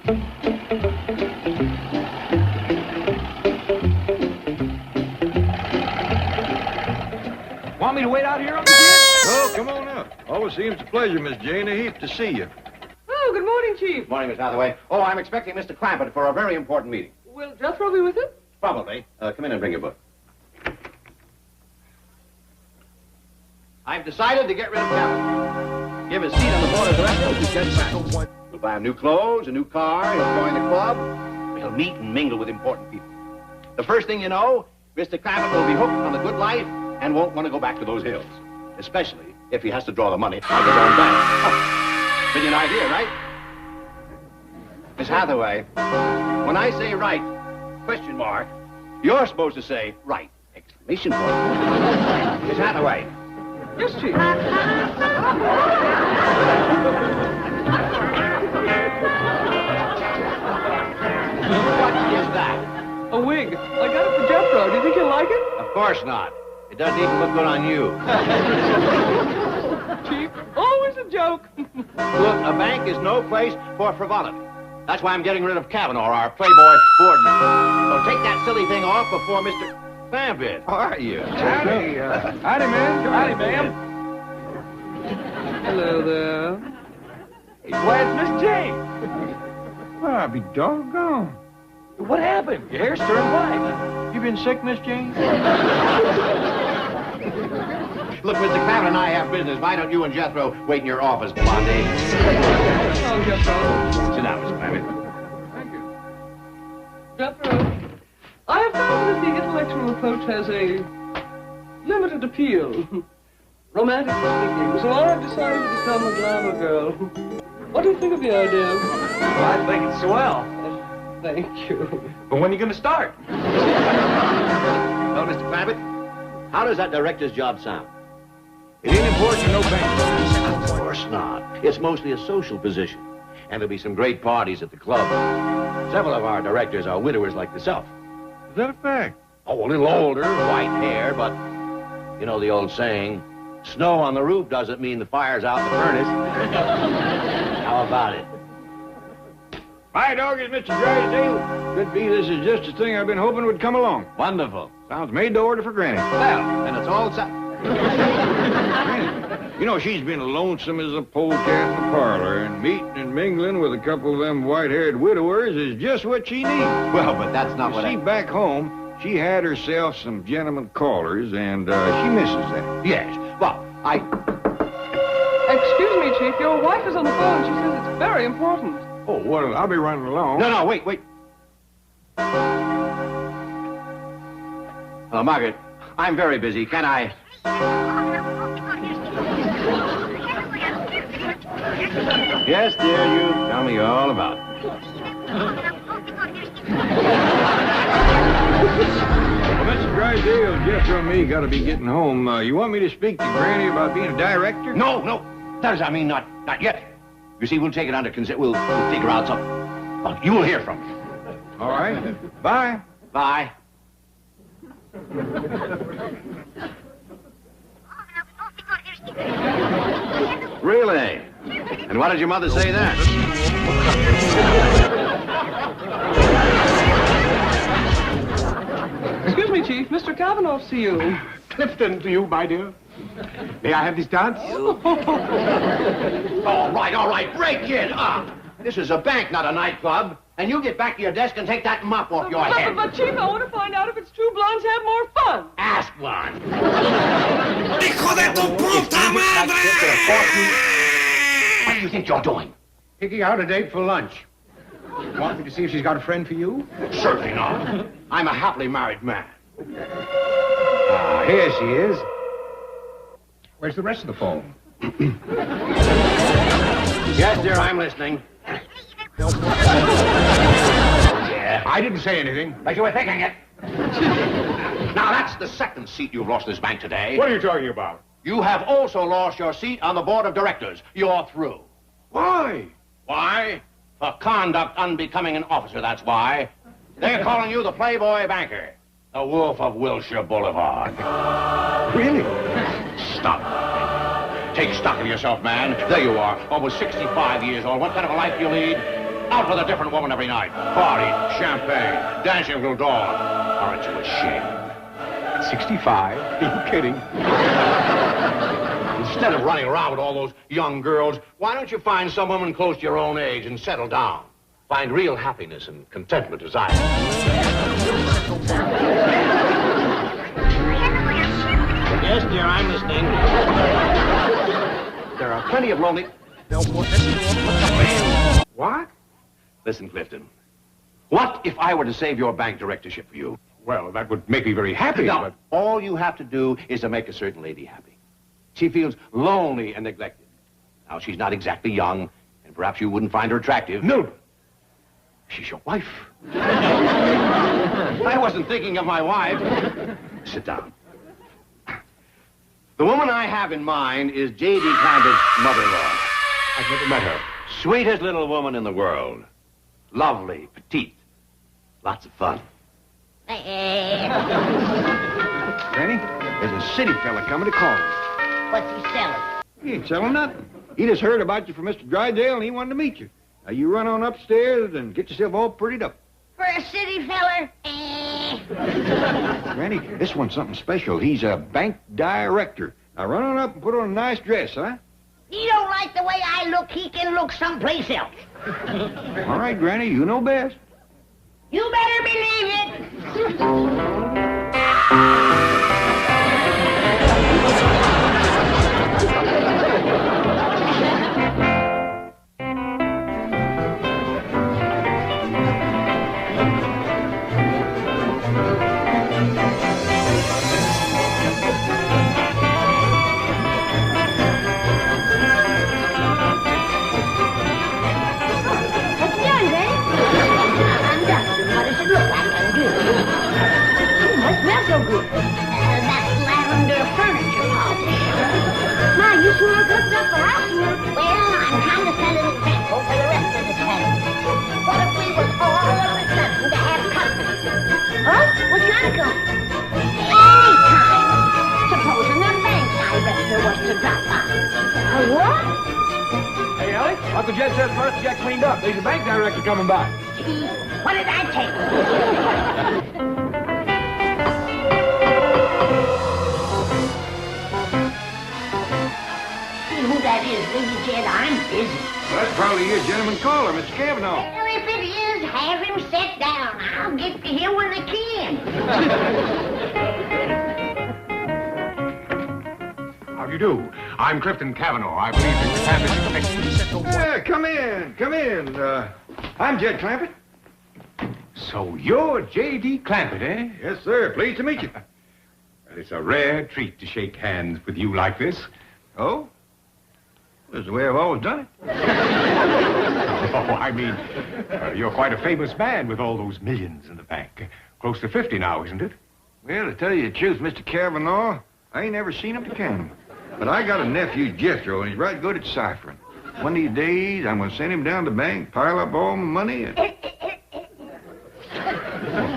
Want me to wait out here on the kid? Oh, come on up. Always seems a pleasure, Miss Jane. A heap to see you. Oh, good morning, Chief. Morning, Miss Hathaway. Oh, I'm expecting Mr. Clampett for a very important meeting. Will Jethro be with him? Probably. Come in and bring your book. I've decided to get rid of Calvin. Give his seat on the board of directors to Judge Back. We'll buy him new clothes, a new car, he'll join the club. He'll meet and mingle with important people. The first thing you know, Mr. Clampett will be hooked on the good life and won't want to go back to those hills. Especially if he has to draw the money out of his own bank. Oh, brilliant idea, right? Miss Hathaway, when I say right, question mark, you're supposed to say right, exclamation point. Miss Hathaway. Yes, Chief. What is that? A wig. I got it for Jethro. Do you think he'll like it? Of course not. It doesn't even look good on you. Chief, always a joke. Look, a bank is no place for frivolity. That's why I'm getting rid of Kavanaugh, our playboy board member. So take that silly thing off before Mr. Clampett. How are you? Howdy, howdy, man. Howdy, ma'am. Hello there. Why, it's Miss Jane. Well, I'll be doggone. What happened? Your hair's turned white. You been sick, Miss Jane? Look, Mr. Clampett and I have business. Why don't you and Jethro wait in your office, Blondie? Oh, Jethro. Sit down, Mr. Clampett. Thank you. Jethro, I have found that the intellectual approach has a limited appeal. Romantically speaking, so I have decided to become a glamour girl. What do you think of the idea? Well, I think it's swell. Thank you. But when are you going to start? Well, Mr. Clampett, how does that director's job sound? It ain't important to no bank. Of course not. It's mostly a social position. And there'll be some great parties at the club. Several of our directors are widowers like yourself. Is that a fact? Oh, a little older, white hair, but you know the old saying, snow on the roof doesn't mean the fire's out in the furnace. How about it? My dog is Mr. Drysdale. Could be this is just the thing I've been hoping would come along. Wonderful. Sounds made to order for Granny. Well, and it's all set. Granny, you know, she's been lonesome as a polecat in the parlor, and meeting and mingling with a couple of them white-haired widowers is just what she needs. Well, but that's not what See, back home, she had herself some gentleman callers, and she misses that. Yes. Well, Excuse me, Chief. Your wife is on the phone. She says it's very important. Oh, well, I'll be running along. No, wait. Hello, Margaret. I'm very busy. Can I... Yes, dear, you tell me all about it. Well, Mr. Drysdale, Jethro and me got to be getting home. You want me to speak to Granny about being a director? No. That is, I mean, not yet. You see, we'll take it under consideration. We'll figure out something. Well, you will hear from me. All right. Bye. Bye. Really? And why did your mother say that? Excuse me, Chief. Mr. Kavanaugh to you. Clifton to you, my dear. May I have this dance? All right. Break it up. This is a bank, not a nightclub. And you get back to your desk and take that mop off your head. But, Chief, I want to find out if it's true blondes have more fun. Ask one. ¡Hijo de tu puta madre! What do you think you're doing? Picking out a date for lunch. Want me to see if she's got a friend for you? Certainly not. I'm a happily married man. Ah, here she is. Where's the rest of the phone? Yes, dear, I'm listening. Yeah. I didn't say anything. But you were thinking it. Now, that's the second seat you've lost this bank today. What are you talking about? You have also lost your seat on the board of directors. You're through. Why? Why? For conduct unbecoming an officer, that's why. They're calling you the playboy banker. The wolf of Wilshire Boulevard. Really? Stop. Take stock of yourself, man. There you are, almost 65 years old. What kind of a life do you lead? Out with a different woman every night. Party, champagne, dancing till dawn. Aren't you ashamed? 65? Are you kidding? Instead of running around with all those young girls, why don't you find some woman close to your own age and settle down? Find real happiness and contentment as I have. Yes, dear, I'm listening. There are plenty of lonely... What? Listen, Clifton. What if I were to save your bank directorship for you? Well, that would make me very happy, No, but... all you have to do is to make a certain lady happy. She feels lonely and neglected. Now, she's not exactly young, and perhaps you wouldn't find her attractive. No. She's your wife. I wasn't thinking of my wife. Sit down. The woman I have in mind is J.D. Clampett's mother-in-law. I've never met her. Sweetest little woman in the world. Lovely, petite, lots of fun. Granny, there's a city fella coming to call us. What's he selling? He ain't selling nothing. He just heard about you from Mr. Drydale, and he wanted to meet you. Now, you run on upstairs and get yourself all prettied up. For a city feller? Granny, this one's something special. He's a bank director. Now, run on up and put on a nice dress, huh? He don't like the way I look. He can look someplace else. All right, Granny, you know best. You better believe it. So good. That's lavender furniture polish. Ma, you sure hooked up for housework. Well, I'm trying to set an example for the rest of the family. What if we was all of a sudden to have company? Huh? What kind of company? Anytime. Supposing the bank director was to drop by. A what? Hey, Ellie, Uncle Jed says first to get cleaned up. There's a bank director coming by. Gee, what did I tell you? Who that is, Lady Jed, I'm busy. Well, that's probably your gentleman caller, Mr. Cavanaugh. Well, if it is, have him sit down. I'll get to him when I can. How do you do? I'm Clifton Cavanaugh. I believe Mr. Clampett's expecting... Yeah, come in, come in. I'm Jed Clampett. So you're J.D. Clampett, eh? Yes, sir. Pleased to meet you. Well, it's a rare treat to shake hands with you like this. Oh? That's the way I've always done it. Oh, I mean, you're quite a famous man with all those millions in the bank. Close to 50 now, isn't it? Well, to tell you the truth, Mr. Cavanaugh, I ain't never seen him to count 'em. But I got a nephew, Jethro, and he's right good at ciphering. One of these days, I'm going to send him down to the bank, pile up all my money, and...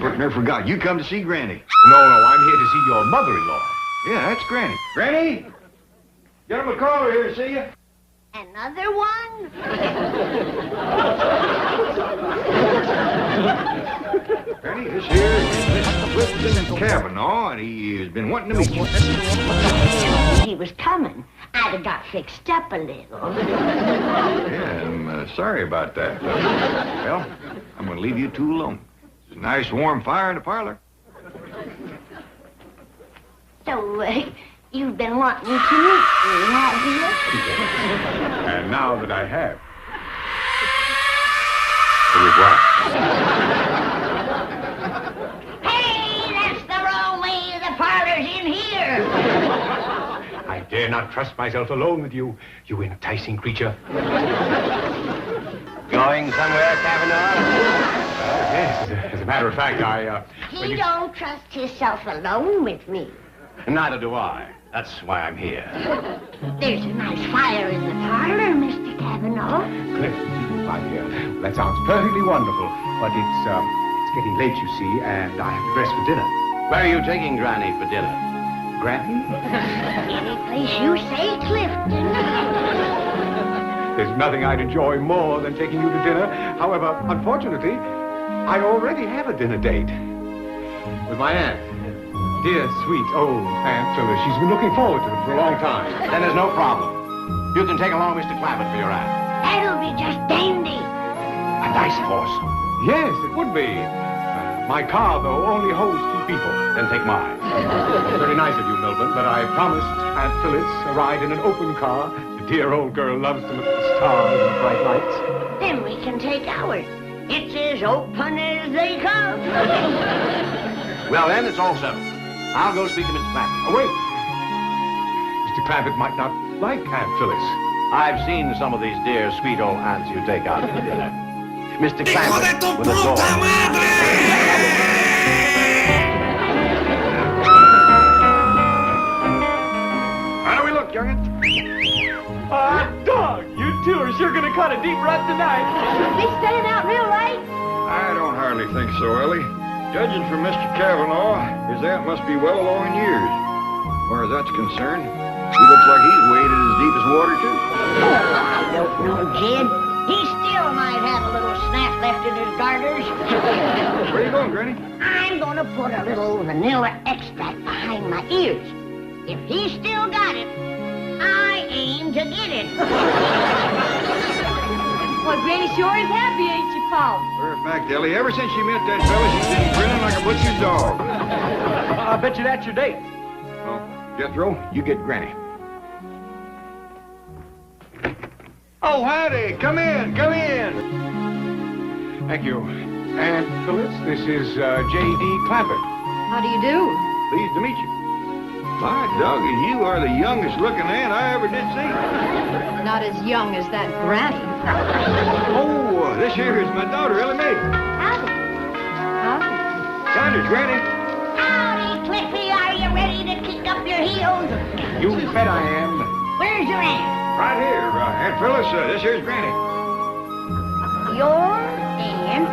Oh, never forgot. You come to see Granny. No, I'm here to see your mother-in-law. Yeah, that's Granny. Granny! Gentleman caller here to see you. Another one? Granny, this here is Mr. Clifton Cavanaugh, and he has been wanting to meet you. He was coming. I'd have got fixed up a little. Yeah, I'm sorry about that. Well, I'm going to leave you two alone. There's a nice warm fire in the parlor. So, you've been wanting to meet me, have you? And now that I have... Hey, that's the wrong way. The parlor's in here. I dare not trust myself alone with you, you enticing creature. Going somewhere, Cavanaugh? Yes, as a matter of fact, He don't trust himself alone with me. Neither do I. That's why I'm here. There's a nice fire in the parlor, Mr. Cavanaugh. Cliff, my dear, that sounds perfectly wonderful, but it's getting late, you see, and I have to dress for dinner. Where are you taking Granny for dinner? Granny? Any place you say, Clifton. There's nothing I'd enjoy more than taking you to dinner. However, unfortunately, I already have a dinner date with my aunt. Dear, sweet, old Aunt Phyllis. She's been looking forward to it for a long time. Then there's no problem. You can take along Mr. Clampett for your aunt. That'll be just dandy. A nice horse. Yes, it would be. My car, though, only holds 2 people. Then take mine. Very nice of you, Milburn, but I promised Aunt Phyllis a ride in an open car. The dear old girl loves to look at the stars and bright lights. Then we can take ours. It's as open as they come. Well, then, it's all settled. I'll go speak to Mr. Clampett. Oh, wait. Mr. Clampett might not like Aunt Phyllis. I've seen some of these dear, sweet old aunts you take out for dinner. Mr. ¡Hijo de Clampett tu with a door. puta madre! How do we look, youngin? Dog, you two are sure gonna cut a deep rut tonight. We started out real right. I don't hardly think so, Ellie. Judging from Mr. Cavanaugh, his aunt must be well along in years. As far as that's concerned, he looks like he's waded as deep as water, too. I don't know, Jed. He still might have a little snap left in his garters. Where are you going, Granny? I'm gonna put a little vanilla extract behind my ears. If he's still got it, I aim to get it. Well, Granny sure is happy, ain't she, Paul? For a fact, Ellie, ever since she met that fella, she's been grinning like a butcher's dog. I bet you that's your date. Well, Jethro, you get Granny. Oh, howdy. Come in, come in. Thank you. Aunt Phyllis, this is J.D. Clampett. How do you do? Pleased to meet you. My doggy, you are the youngest looking aunt I ever did see. Not as young as that Granny. Oh, this here is my daughter, Ellie Mae. Howdy. Howdy. Saunders, Granny. Howdy, Cliffy. Are you ready to kick up your heels? You bet I am. Where's your aunt? Right here, Aunt Phyllis. This here's Granny. Your aunt?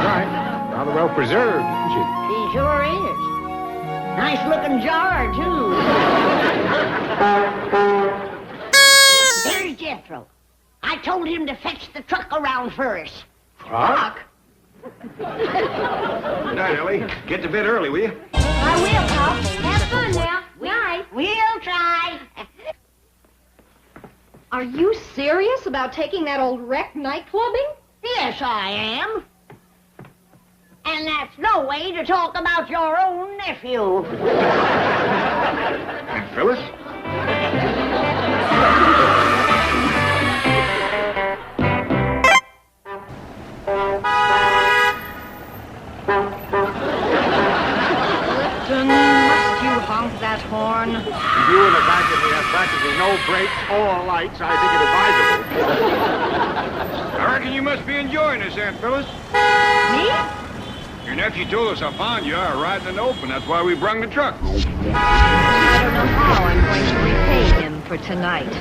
Right. Rather well preserved, isn't she? She sure is. Nice looking jar, too. There's Jethro. I told him to fetch the truck around for us. Truck? Good night, Ellie. Get to bed early, will you? I will, Pop. Have fun now. Night. We'll try. Are you serious about taking that old wreck nightclubbing? Yes, I am. And that's no way to talk about your own nephew. Aunt Phyllis? Clifton, must you honk that horn? In view of the fact that we have practically no brakes or lights, I think it advisable. I reckon you must be enjoying this, Aunt Phyllis. Me? Your nephew told us how fond you are riding in the open. That's why we brung the truck. I don't know how I'm going to repay him for tonight.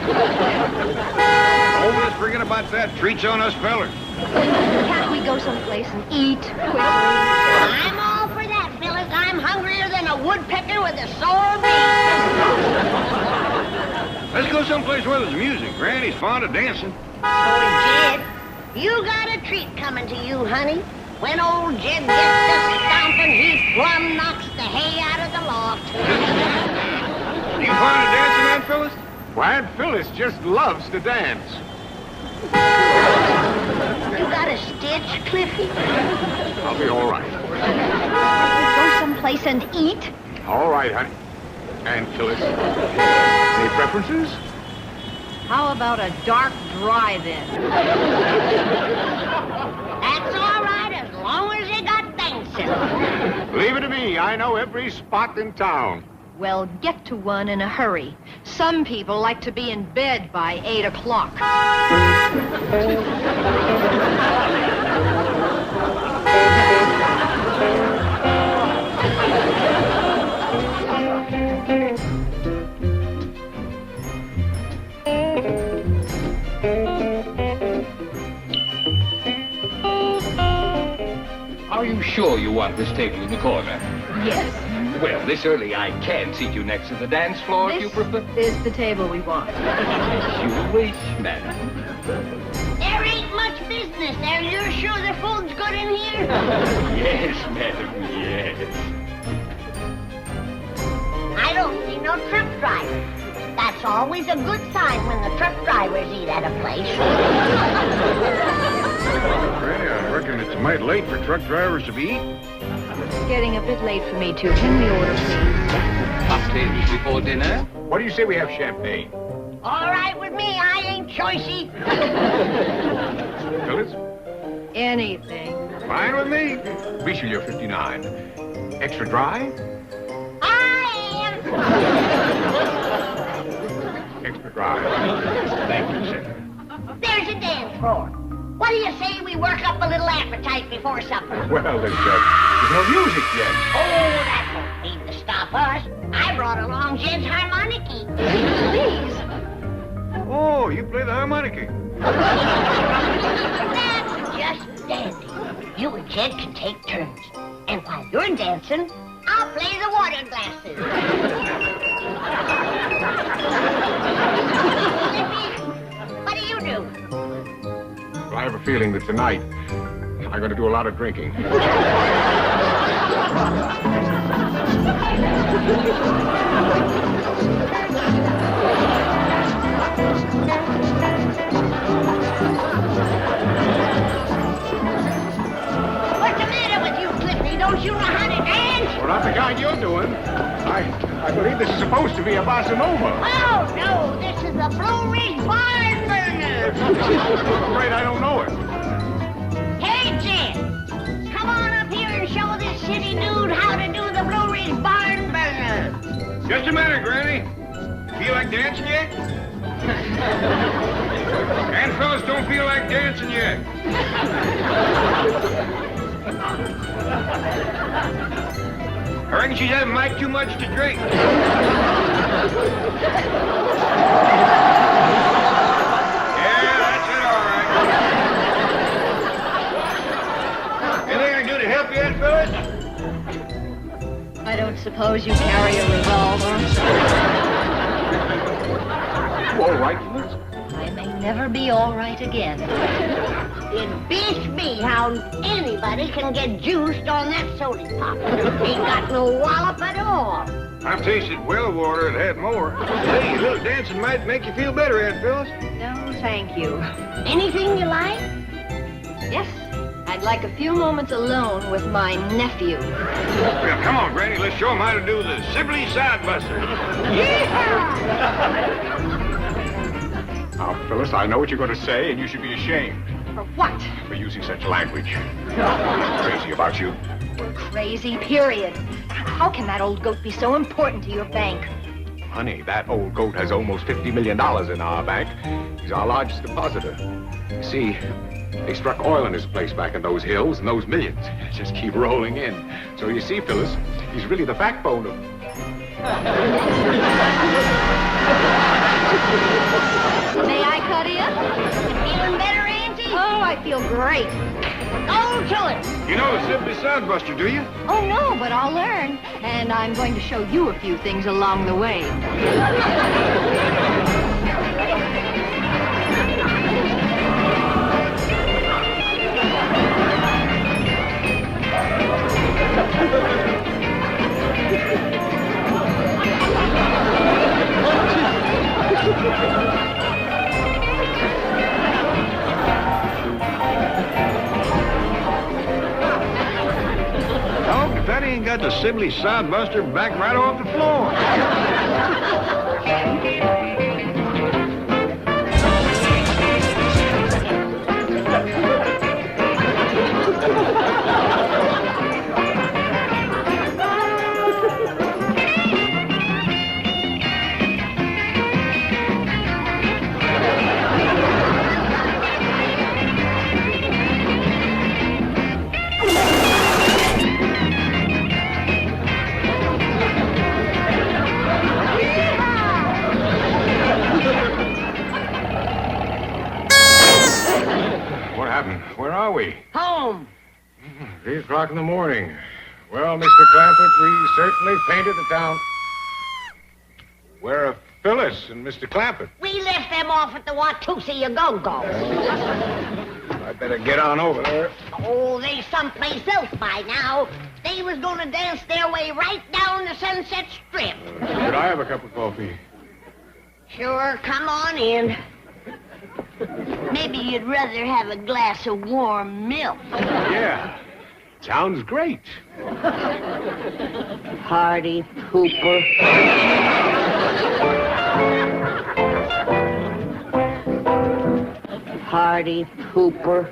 Oh, let's forget about that. Treats on us fellers. Can't we go someplace and eat quickly? I'm all for that, Phyllis. I'm hungrier than a woodpecker with a sore beak. Let's go someplace where there's music. Granny's fond of dancing. So is Jed. You got a treat coming to you, honey. When old Jed gets to stomping, he plumb knocks the hay out of the loft. You fond of dancing, Aunt Phyllis? Well, Aunt Phyllis just loves to dance. You got a stitch, Cliffy? I'll be all right. Go someplace and eat? All right, honey. Aunt Phyllis. Any preferences? How about a dark drive-in? That's all right, as long as you got dancing. Leave it to me. I know every spot in town. Well, get to one in a hurry. Some people like to be in bed by 8 o'clock. Are you sure you want this table in the corner? Yes. Well, this early I can seat you next to the dance floor if you prefer. This is the table we want. As you wish, madam. There ain't much business there. You're sure the food's good in here? Yes, madam, yes. I don't see no truck driver. That's always a good sign when the truck drivers eat at a place. Granny, I reckon it's mighty late for truck drivers to be eating. It's getting a bit late for me, too. Can we order, please? Cocktails before dinner? What do you say we have champagne? All right with me. I ain't choicey. Phyllis? Anything. Fine with me. Richelieu 59. Extra dry? I am. Extra dry. Thank you, sir. There's a dance floor. What do you say we work up a little appetite before supper? Well, there's no music yet. Oh, that won't need to stop us. I brought along Jed's harmonica. Please. Oh, you play the harmonica. That's just dandy. You and Jed can take turns. And while you're dancing, I'll play the water glasses. Lippy, what do you do? Well, I have a feeling that tonight I'm going to do a lot of drinking. What's the matter with you, Cliffy? Don't you know how to dance? Well, not the kind you're doing. I believe this is supposed to be a bossa nova. Oh, no, this is a Blue Ridge barn burner. I'm afraid I don't know it. Hey, Jed, come on up here and show this city dude how to do the Blue Ridge barn burner. Just a minute, Granny. Feel like dancing yet? And fellas don't feel like dancing yet. I reckon she's having mighty too much to drink. Yeah, that's it, all right. Anything I can do to help you yet, fellas? I don't suppose you carry a revolver. You all right, Phyllis? I may never be all right again. It beats me how anybody can get juiced on that soda pop. Ain't got no wallop at all. I've tasted well water that had more. Hey, a little dancing might make you feel better, Aunt Phyllis. No, thank you. Anything you like? Yes, I'd like a few moments alone with my nephew. Well, come on, Granny, let's show him how to do the Sibley Sidebuster. Now, Phyllis, I know what you're going to say, and you should be ashamed For what? for using such language. Crazy about you. Crazy, period. How can that old goat be so important to your bank? Honey, that old goat has almost $50 million in our bank. He's our largest depositor. You see, they struck oil in his place back in those hills, and those millions just keep rolling in. So you see, Phyllis, he's really the backbone of... May I cut in? Feeling better, Auntie? Oh, I feel great. Go to it. You know the Sibley Sidebuster, do you? Oh, no, but I'll learn. And I'm going to show you a few things along the way. Oh, if that ain't got the Sibley Sidebuster back right off the floor. What happened? Where are we? Home. 3 o'clock in the morning. Well, Mr. Clampett, we certainly painted the town. We're a Phyllis and Mr. Clampett. We left them off at the Watusi Go-Go. I better get on over there. Oh, they someplace else by now. They was gonna dance their way right down the Sunset Strip. Could I have a cup of coffee? Sure, come on in. Maybe you'd rather have a glass of warm milk. Yeah. Sounds great. Party pooper. Party pooper.